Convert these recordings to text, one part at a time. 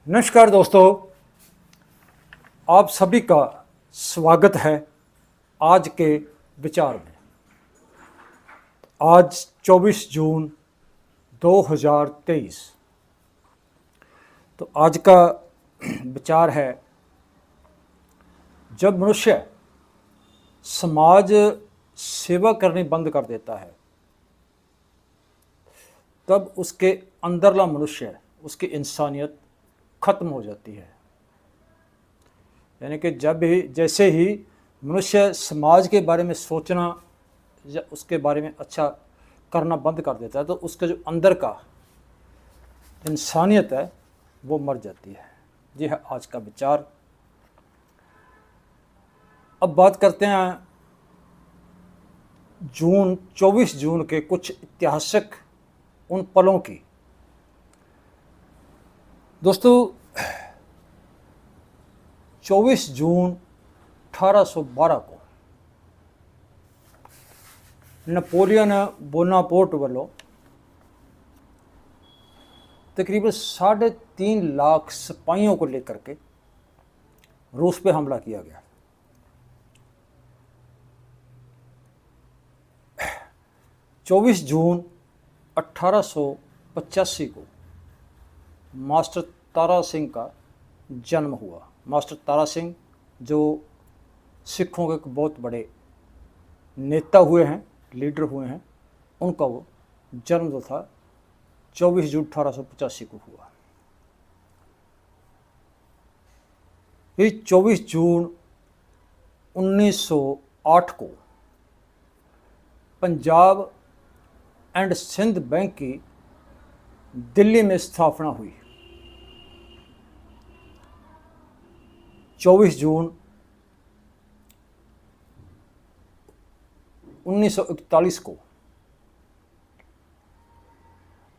नमस्कार दोस्तों, आप सभी का स्वागत है आज के विचार में। आज 24 जून 2023। तो आज का विचार है, जब मनुष्य समाज सेवा करनी बंद कर देता है तब उसके अंदरला मनुष्य, उसकी इंसानियत खत्म हो जाती है। यानी कि जैसे ही मनुष्य समाज के बारे में सोचना या उसके बारे में अच्छा करना बंद कर देता है तो उसका जो अंदर का इंसानियत है वो मर जाती है। ये है आज का विचार। अब बात करते हैं 24 जून के कुछ ऐतिहासिक उन पलों की। दोस्तों, 24 जून 1812 को नेपोलियन बोनापार्ट वालों तकरीबन 3.5 लाख सिपाहियों को लेकर के रूस पे हमला किया गया। 24 जून 1885 को मास्टर तारा सिंह का जन्म हुआ। मास्टर तारा सिंह जो सिखों के एक बहुत बड़े नेता हुए हैं, लीडर हुए हैं, उनका वो जन्म जो था 24 जून 1885 को हुआ। ये 24 जून 1908 को पंजाब एंड सिंध बैंक की दिल्ली में स्थापना हुई। 24 जून 1941 को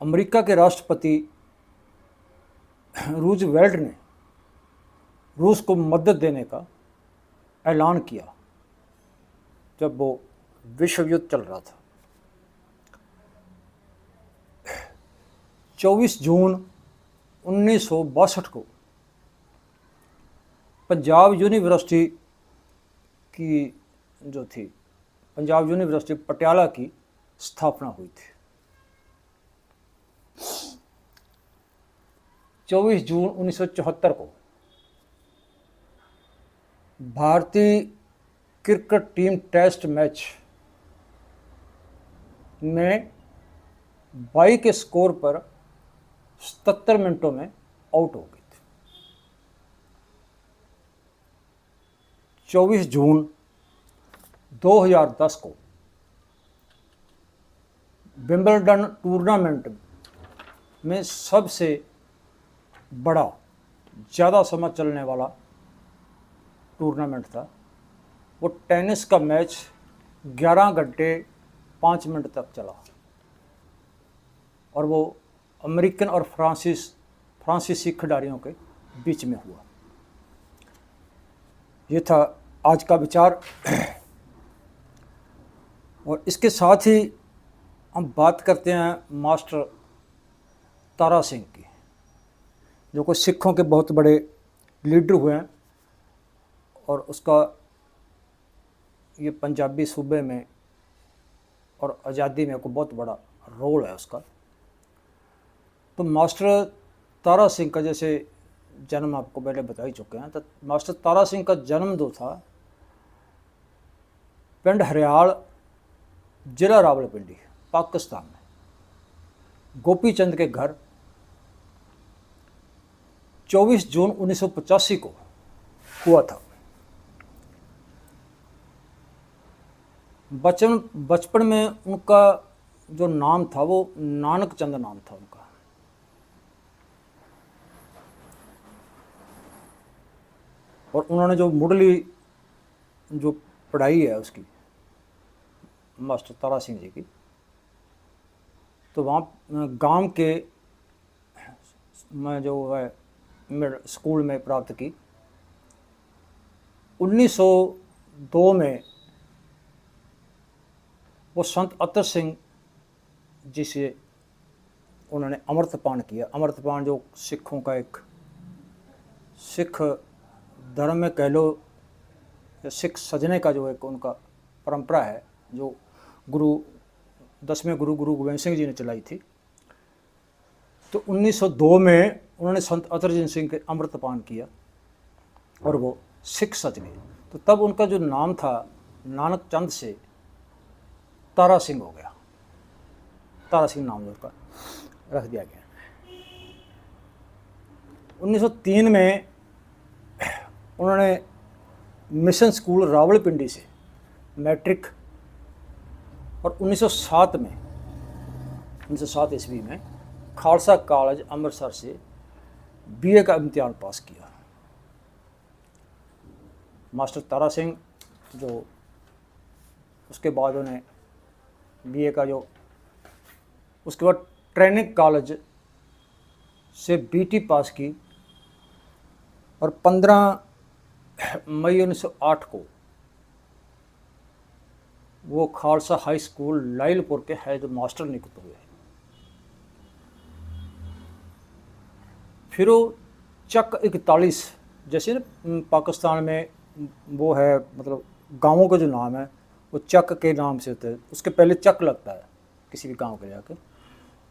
अमेरिका के राष्ट्रपति रूजवेल्ट ने रूस को मदद देने का ऐलान किया जब वो विश्व युद्ध चल रहा था। 24 जून 1962 को पंजाब यूनिवर्सिटी की जो थी, पंजाब यूनिवर्सिटी पटियाला की स्थापना हुई थी। 24 जून 1974 को भारतीय क्रिकेट टीम टेस्ट मैच में 22 के स्कोर पर 77 मिनटों में आउट हो गई थी। 24 जून 2010 को विंबलडन टूर्नामेंट में सबसे बड़ा, ज़्यादा समय चलने वाला टूर्नामेंट था। वो टेनिस का मैच 11 घंटे 5 मिनट तक चला और वो अमेरिकन और फ्रांसीसी खिलाड़ियों के बीच में हुआ। ये था आज का विचार। और इसके साथ ही हम बात करते हैं मास्टर तारा सिंह की, जो कि सिखों के बहुत बड़े लीडर हुए हैं और उसका ये पंजाबी सूबे में और आज़ादी में को बहुत बड़ा रोल है उसका। तो मास्टर तारा सिंह का जैसे जन्म आपको पहले बता ही चुके हैं। तो मास्टर तारा सिंह का जन्म जो था पिंड हरियाल, जिला रावलपिंडी, पाकिस्तान में गोपी चंद के घर 24 जून 1985 को हुआ था। बचपन में उनका जो नाम था वो नानक चंद नाम था उनका। और उन्होंने जो मुढ़ली जो पढ़ाई है उसकी मास्टर तारा सिंह जी की, तो वहाँ गांव के मैं जो है स्कूल में प्राप्त की। 1902 में वो संत अतर सिंह जी से उन्होंने अमृतपान किया। अमृतपान जो सिखों का एक सिख धर्म में कह लो या सिख सजने का जो एक उनका परंपरा है, जो गुरु 10वें गुरु गोविंद सिंह जी ने चलाई थी। तो 1902 में उन्होंने संत अतरजीत सिंह के अमृतपान किया और वो सिख सज गए। तो तब उनका जो नाम था नानक चंद से तारा सिंह हो गया, तारा सिंह नाम उनका रख दिया गया। 1903 में उन्होंने मिशन स्कूल रावलपिंडी से मैट्रिक और 1907 ईस्वी में खालसा कॉलेज अमृतसर से बीए का इम्तिहान पास किया। मास्टर तारा सिंह जो उसके बाद उन्हें बीए का जो उसके बाद ट्रेनिंग कॉलेज से बीटी पास की और 15 मई 1908 को वो खालसा हाई स्कूल लाइलपुर के हेड मास्टर नियुक्त हुए। फिर वो चक 41, जैसे ना पाकिस्तान में वो है, मतलब गांवों का जो नाम है वो चक के नाम से होता है, उसके पहले चक लगता है किसी भी गांव के जाकर।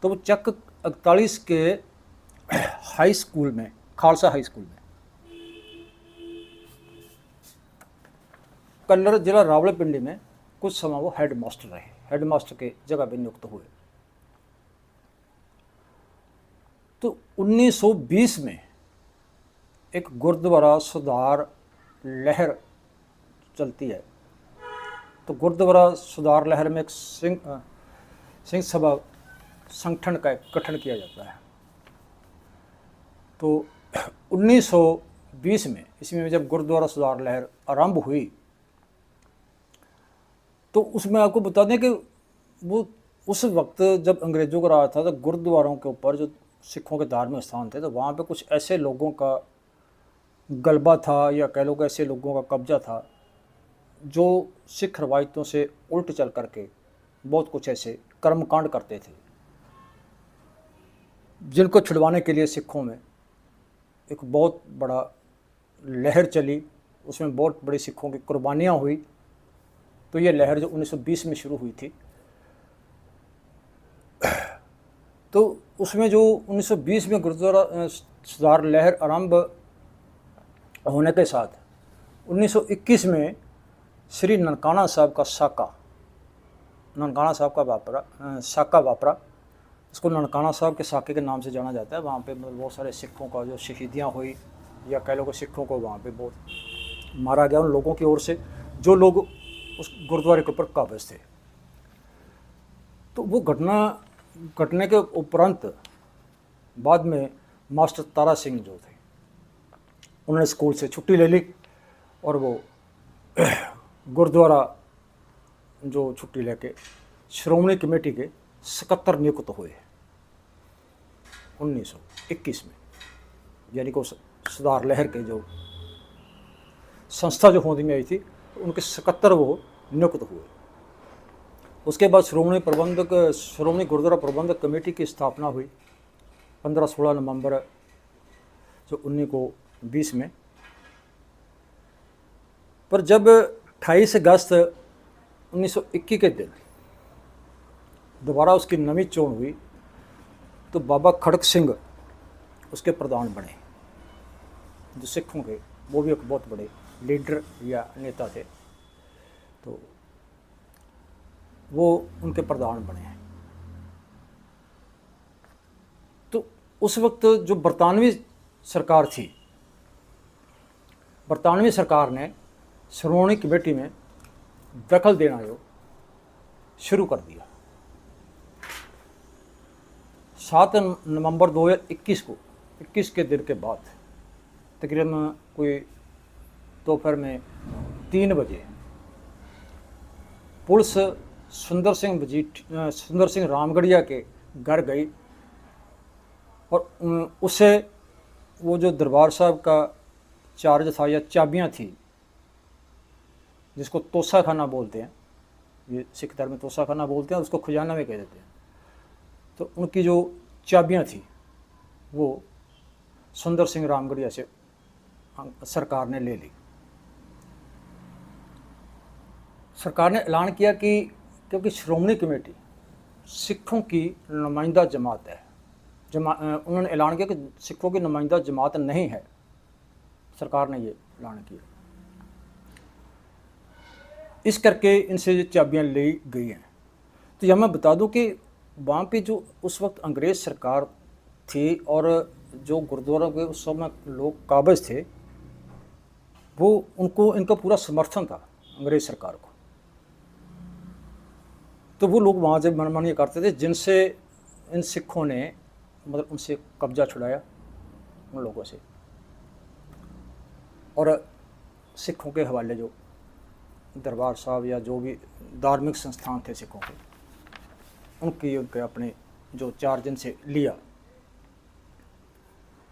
तो वो चक 41 के हाई स्कूल में, खालसा हाई स्कूल में कल्लर जिला रावलपिंडी में कुछ समय वो हेड मास्टर रहे, हेड मास्टर के जगह पे नियुक्त हुए। तो 1920 में एक गुरुद्वारा सुधार लहर चलती है। तो गुरुद्वारा सुधार लहर में एक सिंह सभा संगठन का गठन किया जाता है। तो 1920 में इसमें जब गुरुद्वारा सुधार लहर आरंभ हुई तो उसमें आपको बता दें कि वो उस वक्त जब अंग्रेज़ों का राज था तो गुरुद्वारों के ऊपर जो सिखों के धार्मिक स्थान थे तो वहाँ पे कुछ ऐसे लोगों का गलबा था या कह लो कि ऐसे लोगों का कब्जा था जो सिख रवायतों से उल्ट चल करके बहुत कुछ ऐसे कर्मकांड करते थे, जिनको छुड़वाने के लिए सिखों में एक बहुत बड़ा लहर चली। उसमें बहुत बड़ी सिखों की कुर्बानियाँ हुई। तो ये लहर जो 1920 में शुरू हुई थी, तो उसमें जो 1920 में गुरुद्वारा सुधार लहर आरंभ होने के साथ 1921 में श्री ननकाना साहब का साका वापरा, इसको ननकाना साहब के साके के नाम से जाना जाता है। वहाँ पे मतलब बहुत सारे सिखों का जो शहीदियाँ हुई या कह लो कि सिखों को वहाँ पे बहुत मारा गया उन लोगों की ओर से जो लोग उस गुरुद्वारे के ऊपर काबिज थे। तो वो घटने के उपरांत बाद में मास्टर तारा सिंह जो थे उन्होंने स्कूल से छुट्टी ले ली और वो गुरुद्वारा जो छुट्टी लेके श्रोमणी कमेटी के सकत्तर नियुक्त हुए 1921 में। यानी कि सुधार लहर के जो संस्था जो होंद में आई थी उनके सकत्तर वो नियुक्त हुए। उसके बाद श्रोमणी गुरुद्वारा प्रबंधक कमेटी की स्थापना हुई 15-16 नवंबर जो 1920 में। पर जब 28 अगस्त 1921 के दिन दोबारा उसकी नवी चोन हुई तो बाबा खड़क सिंह उसके प्रधान बने, जो सिखों के वो भी एक बहुत बड़े लीडर या नेता थे। तो वो उनके प्रधान बने हैं। तो उस वक्त जो बरतानवी सरकार थी, बरतानवी सरकार ने श्रोमणी कमेटी में दखल देना जो शुरू कर दिया। 7 नवंबर 2021 को 21 के दिन के बाद तकरीबन कोई दोपहर में 3 बजे पुलिस सुंदर सिंह रामगढ़िया के घर गई और उसे वो जो दरबार साहब का चार्ज था या चाबियां थी, जिसको तोसा खाना बोलते हैं, ये सिख धर्म में तोसा खाना बोलते हैं, उसको खजाना में कह देते हैं। तो उनकी जो चाबियां थी वो सुंदर सिंह रामगढ़िया से सरकार ने ले ली। सरकार ने ऐलान किया कि क्योंकि श्रोमणी कमेटी सिखों की नुमाइंदा जमात है, उन्होंने ऐलान किया कि सिखों की नुमाइंदा जमात नहीं है, सरकार ने ये ऐलान किया। इस करके इनसे ये चाबियाँ ली गई हैं। तो यह मैं बता दूं कि वहाँ पे जो उस वक्त अंग्रेज़ सरकार थी और जो गुरुद्वारा के उस समय लोग काबिज थे, वो उनको इनका पूरा समर्थन था अंग्रेज़ सरकार को। तो वो लोग वहाँ से मनमानी करते थे, जिनसे इन सिखों ने मतलब उनसे कब्जा छुड़ाया उन लोगों से, और सिखों के हवाले जो दरबार साहब या जो भी धार्मिक संस्थान थे सिखों के, उनके अपने जो चार्ज इनसे लिया।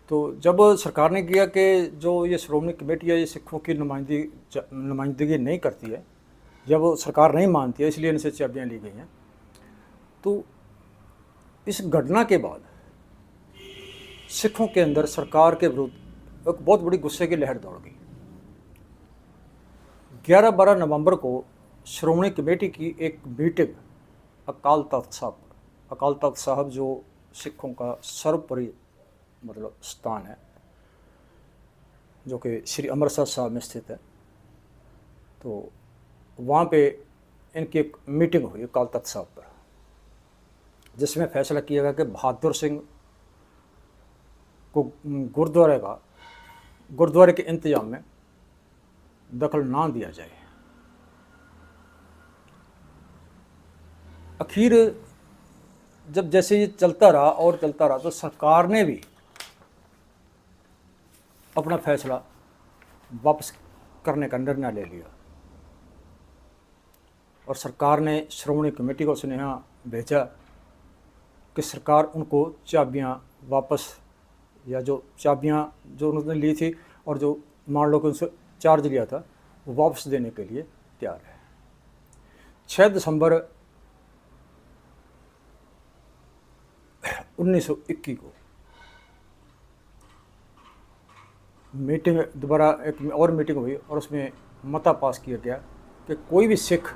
तो जब सरकार ने किया कि जो ये श्रोमणी कमेटी है ये सिखों की नुमाइंदगी नहीं करती है, जब सरकार नहीं मानती है, इसलिए इनसे चाबियाँ ली गई हैं। तो इस घटना के बाद सिखों के अंदर सरकार के विरुद्ध एक बहुत बड़ी गुस्से की लहर दौड़ गई। 11-12 नवंबर को श्रोमणी कमेटी की एक मीटिंग अकाल तख्त साहब जो सिखों का सर्वोपरि मतलब स्थान है, जो कि श्री अमृतसर साहब में स्थित है, तो वहाँ पे इनकी एक मीटिंग हुई अकाल तख्त साहब पर, जिसमें फैसला किया गया कि बहादुर सिंह को गुरुद्वारे के इंतजाम में दखल ना दिया जाए। आखिर जब जैसे ये चलता रहा तो सरकार ने भी अपना फैसला वापस करने का निर्णय ले लिया, और सरकार ने श्रोमणी कमेटी को सुनेहा भेजा कि सरकार उनको चाबियां वापस, या जो चाबियां जो उन्होंने ली थी और जो मान लो कि उनसे चार्ज लिया था, वो वापस देने के लिए तैयार है। 6 दिसंबर 1921 को मीटिंग दोबारा एक और मीटिंग हुई, और उसमें मता पास किया गया कि कोई भी सिख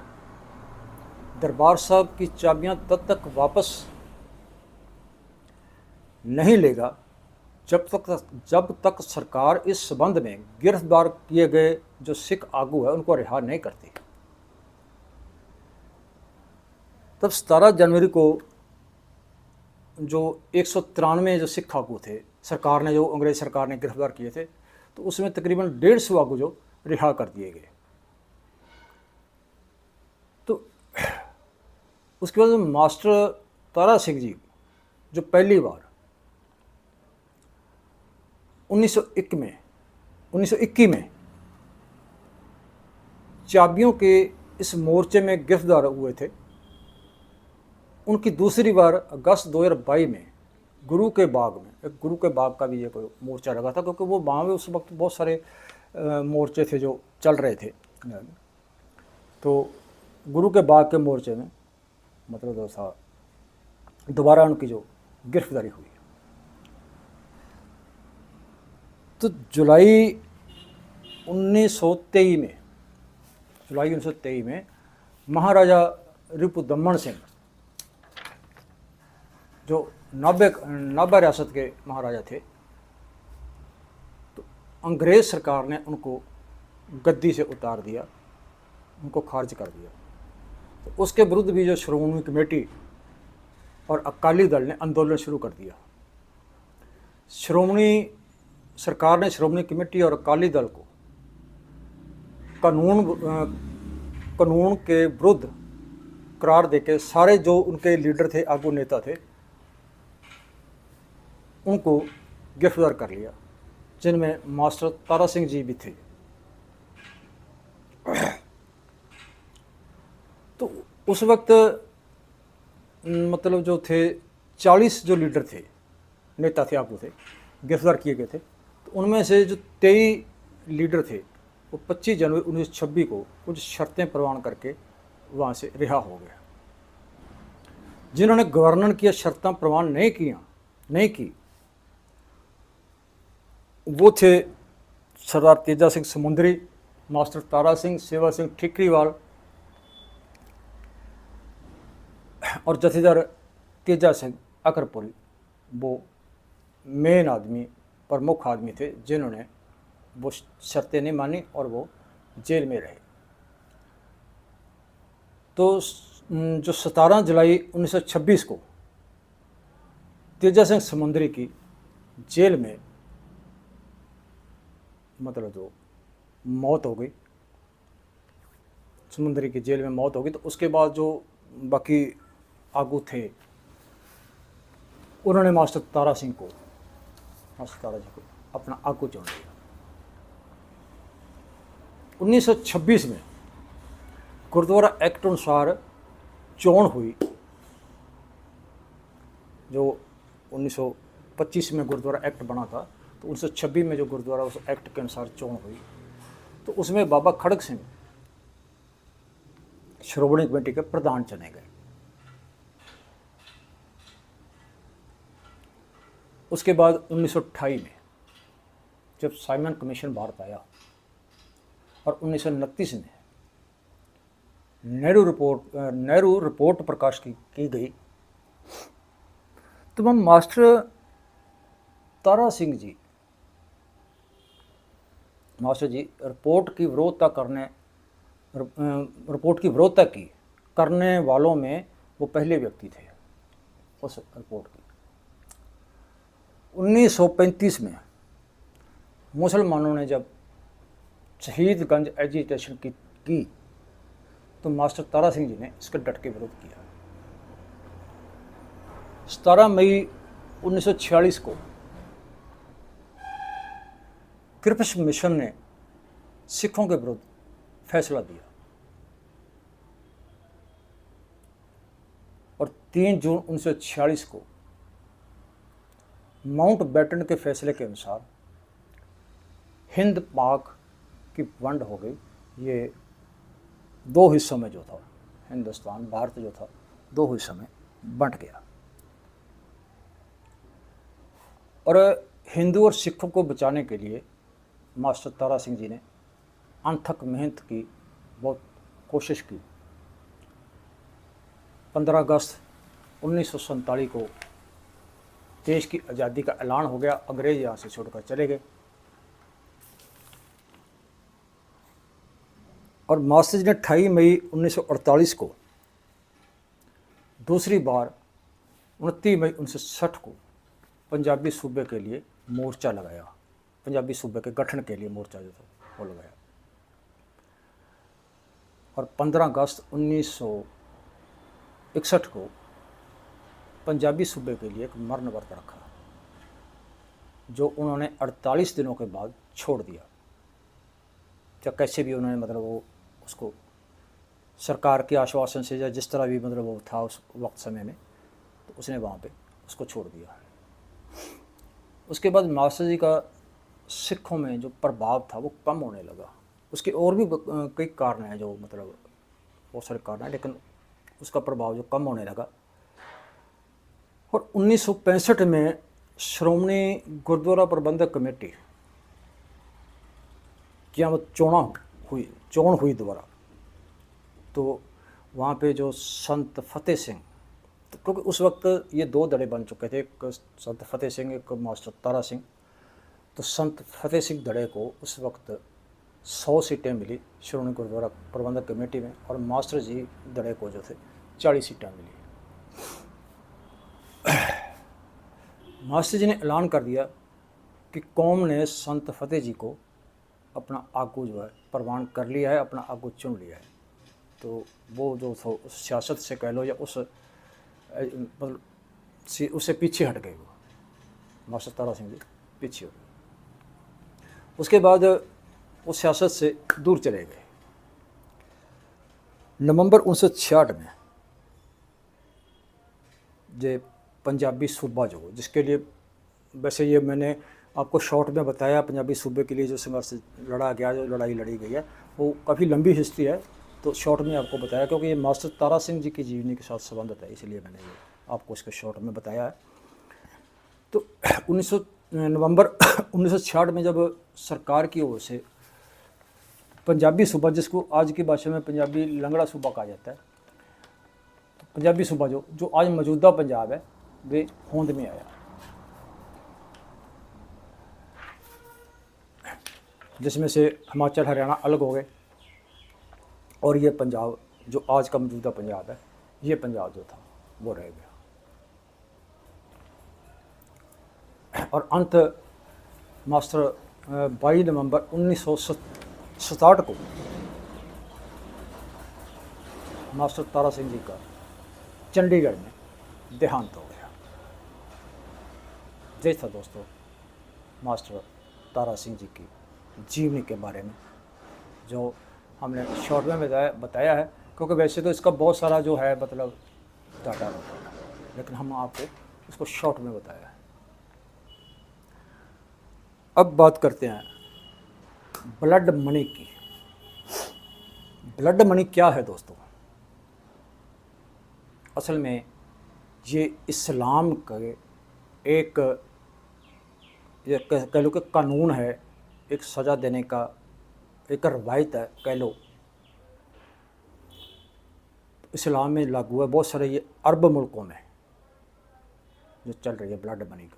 दरबार साहब की चाबियां तब तक वापस नहीं लेगा जब तक सरकार इस संबंध में गिरफ्तार किए गए जो सिख आगू है उनको रिहा नहीं करती। तब 17 जनवरी को जो 193 जो सिख आगू थे, सरकार ने जो अंग्रेज सरकार ने गिरफ्तार किए थे, तो उसमें तकरीबन 150 आगू जो रिहा कर दिए गए। तो उसके बाद मास्टर तारा सिंह जी जो पहली बार 1921 में चाबियों के इस मोर्चे में गिरफ्तार हुए थे, उनकी दूसरी बार अगस्त 2022 में गुरु के बाग का भी ये कोई मोर्चा लगा था, क्योंकि वो वहाँ में उस वक्त बहुत सारे मोर्चे थे जो चल रहे थे। तो गुरु के बाग के मोर्चे में मतलब दोबारा उनकी जो गिरफ्तारी हुई। तो जुलाई 1923 में महाराजा रिपुदमन सिंह जो नाभा रियासत के महाराजा थे, तो अंग्रेज़ सरकार ने उनको गद्दी से उतार दिया, उनको खारिज कर दिया। तो उसके विरुद्ध भी जो श्रोमणी कमेटी और अकाली दल ने आंदोलन शुरू कर दिया। सरकार ने श्रोमणी कमेटी और अकाली दल को कानून के विरुद्ध करार देके सारे जो उनके लीडर थे, आगू नेता थे, उनको गिरफ्तार कर लिया, जिनमें मास्टर तारा सिंह जी भी थे। तो उस वक्त मतलब जो थे 40 जो लीडर थे, नेता थे, आगू थे, गिरफ्तार किए गए थे। तो उनमें से जो 23 लीडर थे वो 25 जनवरी 1926 को कुछ शर्तें प्रवान करके वहाँ से रिहा हो गए। जिन्होंने गवर्नर की शर्तें प्रवान नहीं की, वो थे सरदार तेजा सिंह समुंदरी, मास्टर तारा सिंह, सेवा सिंह ठिकरीवाल और जथेदार तेजा सिंह अकरपुरी वो मेन आदमी, प्रमुख आदमी थे जिन्होंने वो शर्तें नहीं मानी और वो जेल में रहे। तो जो 17 जुलाई 1926 को तेजा सिंह समुंदरी की जेल में मतलब जो मौत हो गई, समुंदरी की जेल में मौत हो गई, तो उसके बाद जो बाकी आगू थे उन्होंने मास्टर तारा जी को अपना आगू चुन लिया। 1926 में गुरुद्वारा एक्ट अनुसार चोन हुई, जो 1925 में गुरुद्वारा एक्ट बना था, तो 1926 में जो गुरुद्वारा उस एक्ट के अनुसार चोन हुई, तो उसमें बाबा खड़क सिंह श्रोमणी कमेटी के प्रधान चुने गए। उसके बाद 1928 में जब साइमन कमीशन भारत आया और 1929 में नेहरू रिपोर्ट प्रकाश की गई, तो हम मास्टर तारा सिंह जी रिपोर्ट की विरोधता करने वालों में वो पहले व्यक्ति थे उस रिपोर्ट की। 1935 में मुसलमानों ने जब शहीदगंज एजिटेशन की तो मास्टर तारा सिंह जी ने इसका डट के विरोध किया। 17 मई 1946 को क्रिप्स मिशन ने सिखों के विरुद्ध फैसला दिया और 3 जून 1946 को माउंट बैटन के फैसले के अनुसार हिंद पाक की वंड हो गई। ये 2 हिस्सों में जो था हिंदुस्तान भारत जो था 2 हिस्सों में बंट गया और हिंदू और सिखों को बचाने के लिए मास्टर तारा सिंह जी ने अनथक मेहनत की, बहुत कोशिश की। 15 अगस्त 1947 को देश की आज़ादी का ऐलान हो गया, अंग्रेज यहाँ से छोड़कर चले गए और मास्टर जी ने 28 मई 1948 को दूसरी बार 29 मई 1960 को पंजाबी सूबे के लिए मोर्चा लगाया, पंजाबी सूबे के गठन के लिए मोर्चा जो था वो लगाया और 15 अगस्त 1961 को पंजाबी सूबे के लिए एक मरण व्रत रखा, जो उन्होंने 48 दिनों के बाद छोड़ दिया। या कैसे भी उन्होंने मतलब वो उसको सरकार के आश्वासन से या जिस तरह भी मतलब वो था उस वक्त समय में, तो उसने वहाँ पे उसको छोड़ दिया। उसके बाद मास्टर जी का सिखों में जो प्रभाव था वो कम होने लगा। उसके और भी कई कारण हैं, जो मतलब बहुत सारे कारण हैं, लेकिन उसका प्रभाव जो कम होने लगा। और 1965 में श्रोमणी गुरुद्वारा प्रबंधक कमेटी की वो चोन हुई दोबारा, तो वहाँ पे जो संत फतेह सिंह, तो क्योंकि उस वक्त ये 2 दड़े बन चुके थे, एक संत फतेह सिंह, एक मास्टर तारा सिंह। तो संत फतेह सिंह दड़े को उस वक्त 100 सीटें मिली श्रोमणी गुरुद्वारा प्रबंधक कमेटी में और मास्टर जी दड़े को जो थे 40 सीटें मिली। मास्टर जी ने ऐलान कर दिया कि कौम ने संत फतेह जी को अपना आगू जो है प्रवान कर लिया है, अपना आगू चुन लिया है। तो वो जो था उस सियासत से कह लो या उस मतलब उससे पीछे हट गए, वो मास्टर तारा सिंह जी पीछे हो गए। उसके बाद वो सियासत से दूर चले गए। नवंबर 1966 में जे पंजाबी सूबा जो, जिसके लिए वैसे ये मैंने आपको शॉर्ट में बताया, पंजाबी सूबे के लिए जो संघर्ष लड़ा गया, जो लड़ाई लड़ी गई है, वो काफ़ी लंबी हिस्ट्री है, तो शॉर्ट में आपको बताया क्योंकि ये मास्टर तारा सिंह जी की जीवनी के साथ संबंधित है, इसलिए मैंने ये आपको इसके शॉर्ट में बताया है। तो नवंबर 1966 में जब सरकार की ओर से पंजाबी सूबा, जिसको आज की भाषा में पंजाबी लंगड़ा सूबा कहा जाता है, तो पंजाबी सूबा जो आज मौजूदा पंजाब है, वे होंद में आया, जिसमें से हिमाचल हरियाणा अलग हो गए और ये पंजाब जो आज का मौजूदा पंजाब है, ये पंजाब जो था वो रह गया। और अंत मास्टर 22 नवंबर 1967 को मास्टर तारा सिंह जी का चंडीगढ़ में देहांत हो गया। जय था दोस्तों मास्टर तारा सिंह जी की जीवनी के बारे में, जो हमने शॉर्ट में बताया है, क्योंकि वैसे तो इसका बहुत सारा जो है मतलब डाटा होता है, लेकिन हम आपको इसको शॉर्ट में बताया है। अब बात करते हैं ब्लड मनी की। ब्लड मनी क्या है दोस्तों? असल में ये इस्लाम का एक, ये कह लो कि कानून है, एक सज़ा देने का एक रवायत है कह लो। इस्लाम में लागू है, बहुत सारे ये अरब मुल्कों में जो चल रही है ब्लड मनी का।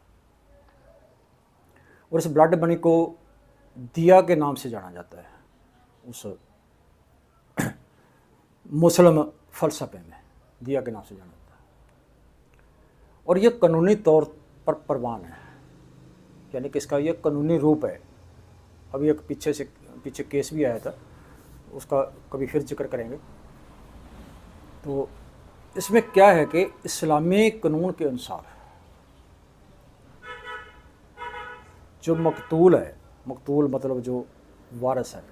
और इस ब्लड मनी को दिया के नाम से जाना जाता है उस मुस्लिम फ़लसफ़े में, दिया के नाम से जाना जाता है। और ये कानूनी तौर पर परवान है, यानी कि इसका ये कानूनी रूप है। अभी एक पीछे केस भी आया था, उसका कभी फिर जिक्र करेंगे। तो इसमें क्या है कि इस्लामी कानून के अनुसार जो मकतूल है, मकतूल मतलब जो वारिस है,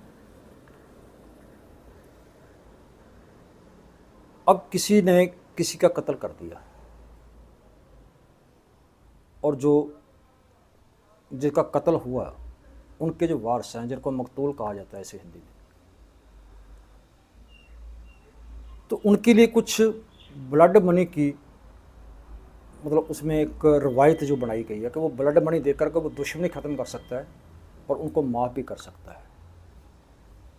अब किसी ने किसी का कत्ल कर दिया और जो जिसका कत्ल हुआ उनके जो वारिस हैं, जिनको मकतूल कहा जाता है इसे हिंदी में, तो उनके लिए कुछ ब्लड मनी की मतलब उसमें एक रवायत जो बनाई गई है कि वो ब्लड मनी देकर के वो दुश्मनी ख़त्म कर सकता है और उनको माफ़ भी कर सकता है।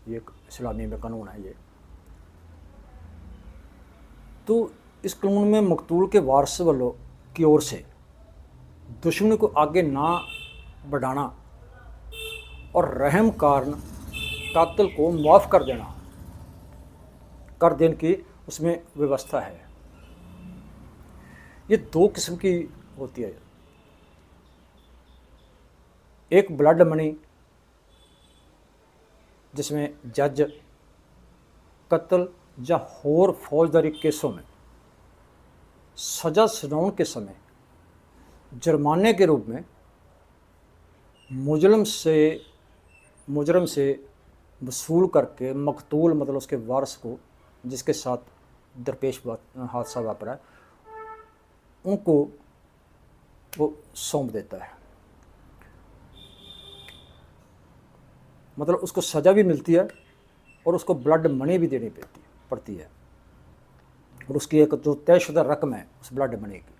ये एक इस्लामी में कानून है ये। तो इस कानून में मकतूल के वारिस वालों की ओर से दुश्मनी को आगे ना बढ़ाना और रहम कारण कातिल को माफ़ कर देने की उसमें व्यवस्था है। ये दो किस्म की होती है, एक ब्लड मनी जिसमें जज कत्ल या होर फौजदारी केसों में सज़ा सुनाने के समय जुर्माने के रूप में मुजरम से वसूल करके मकतूल मतलब उसके वारिस को जिसके साथ दरपेश हादसा वापरा है उनको वो सौंप देता है। मतलब उसको सज़ा भी मिलती है और उसको ब्लड मनी भी देनी पड़ती है और उसकी एक जो तयशुदा रकम है उस ब्लड मनी की।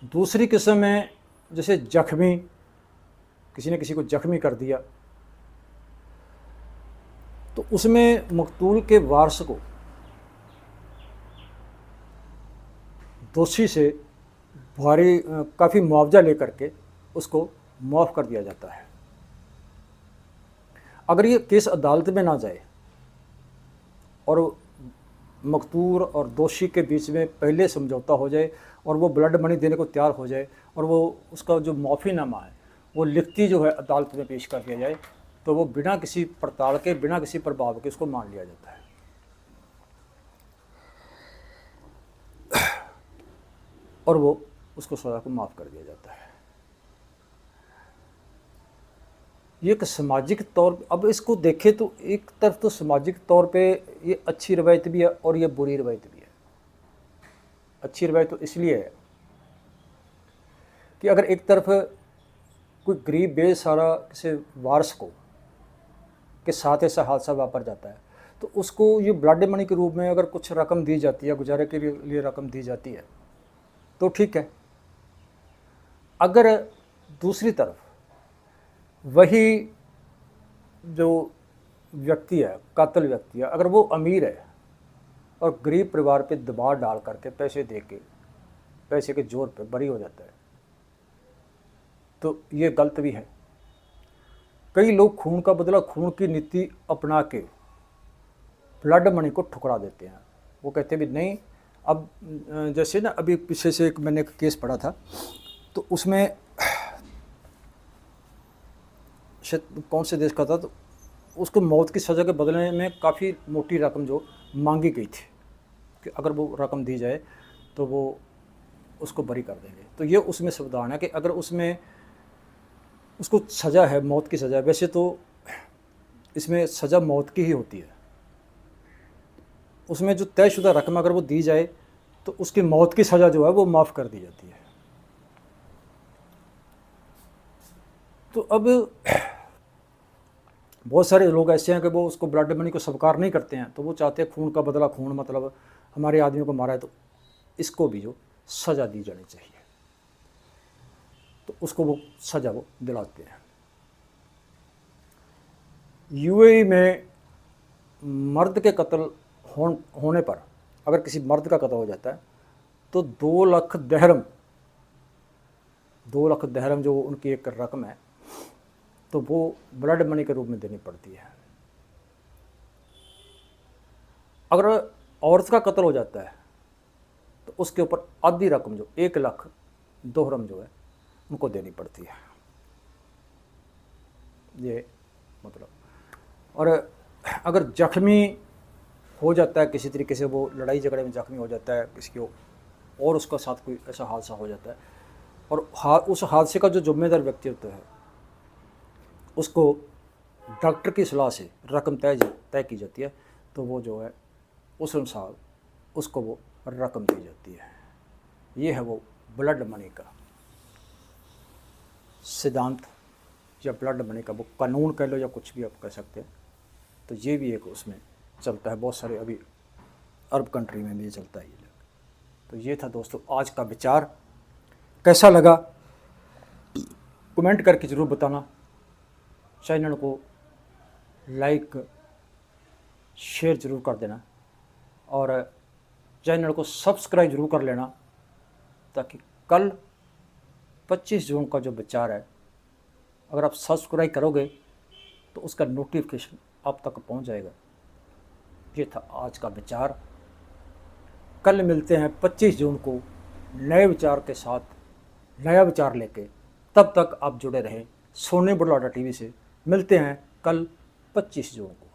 दूसरी किस्म है जैसे जख्मी, किसी ने किसी को जख्मी कर दिया तो उसमें मकतूल के वारिस को दोषी से भारी काफ़ी मुआवजा लेकर के उसको माफ़ कर दिया जाता है। अगर ये केस अदालत में ना जाए और मकतूल और दोषी के बीच में पहले समझौता हो जाए और वो ब्लड मनी देने को तैयार हो जाए और वो उसका जो माफ़ीनामा है वो लिखती जो है अदालत में पेश कर दिया जाए, तो वो बिना किसी पड़ताल के, बिना किसी प्रभाव के उसको मान लिया जाता है। और वो उसको सज़ा को माफ़ कर दिया जाता है। ये एक सामाजिक तौर, अब इसको देखें तो एक तरफ तो सामाजिक तौर पे ये अच्छी रवायत भी है और ये बुरी रवायत भी है। अच्छी रवायत तो इसलिए है कि अगर एक तरफ कोई गरीब बेसहारा किसी वारिस को के साथ ऐसा हादसा वापर जाता है तो उसको ये ब्लड मनी के रूप में अगर कुछ रकम दी जाती है, गुजारे के लिए रकम दी जाती है तो ठीक है। अगर दूसरी तरफ वही जो व्यक्ति है, कातिल व्यक्ति है, अगर वो अमीर है और गरीब परिवार पे दबाव डाल करके पैसे दे के, पैसे के जोर पे बरी हो जाता है, तो ये गलत भी है। कई लोग खून का बदला खून की नीति अपना के ब्लड मनी को ठुकरा देते हैं। वो कहते भी नहीं, अब जैसे ना अभी पीछे से मैंने एक केस पढ़ा था, तो उसमें शायद कौन से देश का था, तो उसको मौत की सज़ा के बदले में काफ़ी मोटी रकम जो मांगी गई थी कि अगर वो रकम दी जाए तो वो उसको बरी कर देंगे। तो ये उसमें संविधान है कि अगर उसमें उसको सज़ा है, मौत की सज़ा है, वैसे तो इसमें सज़ा मौत की ही होती है, उसमें जो तयशुदा रकम अगर वो दी जाए तो उसकी मौत की सज़ा जो है वो माफ़ कर दी जाती है। तो अब बहुत सारे लोग ऐसे हैं कि वो उसको ब्लड मनी को स्वीकार नहीं करते हैं, तो वो चाहते हैं खून का बदला खून, मतलब हमारे आदमियों को मारा है तो इसको भी जो सज़ा दी जानी चाहिए, तो उसको वो सज़ा वो दिलाते हैं। यूएई में मर्द के कत्ल होने पर, अगर किसी मर्द का कत्ल हो जाता है तो 2 लाख दहरम जो उनकी एक रकम है, तो वो ब्लड मनी के रूप में देनी पड़ती है। अगर औरत का कत्ल हो जाता है तो उसके ऊपर आधी रकम जो 1 लाख दोहरम जो है उनको देनी पड़ती है। ये मतलब, और अगर जख्मी हो जाता है किसी तरीके से, वो लड़ाई झगड़े में जख्मी हो जाता है किसी को, और उसका साथ कोई ऐसा हादसा हो जाता है, और उस हादसे का जो जिम्मेदार व्यक्ति होता है उसको डॉक्टर की सलाह से रकम तय की जाती है, तो वो जो है उस अनुसार उसको वो रकम दी जाती है। ये है वो ब्लड मनी का सिद्धांत, या ब्लड मनी का वो कानून कह लो या कुछ भी आप कह सकते हैं। तो ये भी एक उसमें चलता है, बहुत सारे अभी अरब कंट्री में भी ये चलता है। तो ये था दोस्तों आज का विचार, कैसा लगा कमेंट करके ज़रूर बताना। चैनल को लाइक शेयर ज़रूर कर देना, और चैनल को सब्सक्राइब ज़रूर कर लेना, ताकि कल 25 जून का जो विचार है, अगर आप सब्सक्राइब करोगे तो उसका नोटिफिकेशन आप तक पहुंच जाएगा। ये था आज का विचार। कल मिलते हैं 25 जून को नए विचार के साथ, नया विचार लेके। तब तक आप जुड़े रहें सोनी बुढ़लाडा टीवी से। मिलते हैं कल 25 जून को।